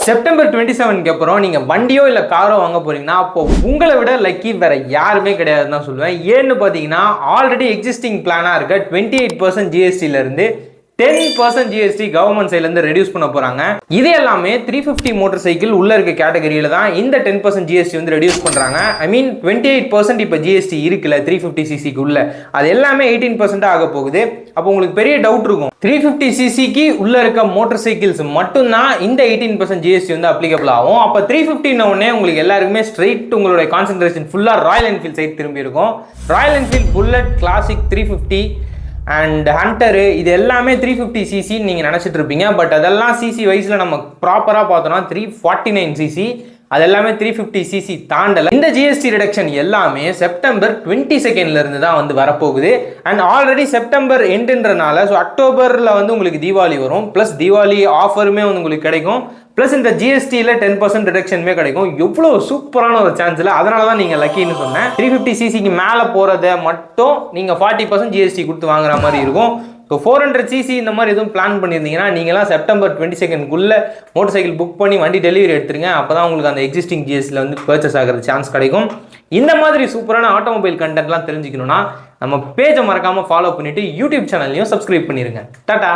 September 27க்கு அப்புறம் நீங்கள் வண்டியோ இல்லை காரோ வாங்க போறீங்கன்னா அப்போ உங்களை விட லக்கி வேற யாருமே கிடையாதுன்னு தான் சொல்லுவேன். ஏன்னு பார்த்தீங்கன்னா ஆல்ரெடி எக்ஸிஸ்டிங் பிளானாக இருக்க 28% ஜிஎஸ்டியிலேருந்து 10% ஜிஎஸ்டி கவர்மெண்ட் சைட்லேருந்து ரெடியூஸ் பண்ண போகிறாங்க. இது எல்லாமே 350 மோட்டர் சைக்கிள் உள்ள இருக்க கேட்டகரியில் தான் இந்த 10% ஜிஎஸ்டி வந்து ரெடியூஸ் பண்ணுறாங்க. ஐ மீன் 28% இப்போ ஜிஎஸ்டி இருக்குல்ல 350 சிசிக்கு உள்ள, அது எல்லாமே 18% ஆக போகுது. அப்போ உங்களுக்கு பெரிய டவுட் இருக்கும், 350 சிசிக்கு உள்ள இருக்க மோட்டர் சைக்கிள்ஸ் மட்டும்தான் இந்த 18% ஜிஎஸ்டி வந்து அப்ளிகபிள் ஆகும். அப்போ 350 உடனே உங்களுக்கு எல்லாருக்குமே ஸ்ட்ரெயிட் உங்களுடைய கான்சென்ட்ரேஷன் ஃபுல்லாக ராயல் என்ஃபீல்ட் சைட் திரும்பி இருக்கும். Royal Enfield bullet classic 350 and hunter இது எல்லாமே 350 சிசின்னு நீங்கள் நினச்சிட்டு இருப்பீங்க. பட் அதெல்லாம் சிசி வைஸில் நம்ம ப்ராப்பராக பார்த்தோம்னா 349 சிசி, அது எல்லாமே 350 சிசி தாண்டல. இந்த ஜிஎஸ்டி ரிடக்ஷன் எல்லாமே செப்டம்பர் 22 இருந்து தான் வந்து வரப்போகுது. அண்ட் ஆல்ரெடி செப்டம்பர் எண்டுன்றனால ஸோ அக்டோபரில் வந்து உங்களுக்கு தீபாவளி வரும், ப்ளஸ் தீபாவளி ஆஃபருமே வந்து உங்களுக்கு கிடைக்கும், ப்ளஸ் இந்த ஜிஎஸ்டியில் 10% ரிடக்ஷனுமே கிடைக்கும். எவ்வளோ சூப்பரான ஒரு சான்ஸில், அதனால தான் நீங்கள் லக்கின்னு சொன்னேன். 350 சிசிக்கு மேலே போகிறத மட்டும் நீங்கள் 40% ஜிஎஸ்டி கொடுத்து வாங்குற மாதிரி இருக்கும். ஸோ 400 சிசி இந்த மாதிரி எதுவும் பிளான் பண்ணியிருந்தீங்கன்னா நீங்களாம் செப்டம்பர் 22க்குள்ளே மோட்டர் சைக்கிள் புக் பண்ணி வண்டி டெலிவரி எடுத்துருங்க. அப்போ தான் உங்களுக்கு அந்த எக்ஸிஸ்டிங் ஜிஎஸ்டியில் வந்து பர்ச்சேஸ் ஆகிறது சான்ஸ் கிடைக்கும். இந்த மாதிரி சூப்பரான ஆட்டோமொபைல் கண்டென்ட்லாம் தெரிஞ்சுக்கணுன்னா நம்ம பேஜை மறக்காமல் ஃபாலோ பண்ணிவிட்டு யூடியூப் சேனல்லையும் சப்ஸ்கிரைப் பண்ணிடுங்க. டாடா.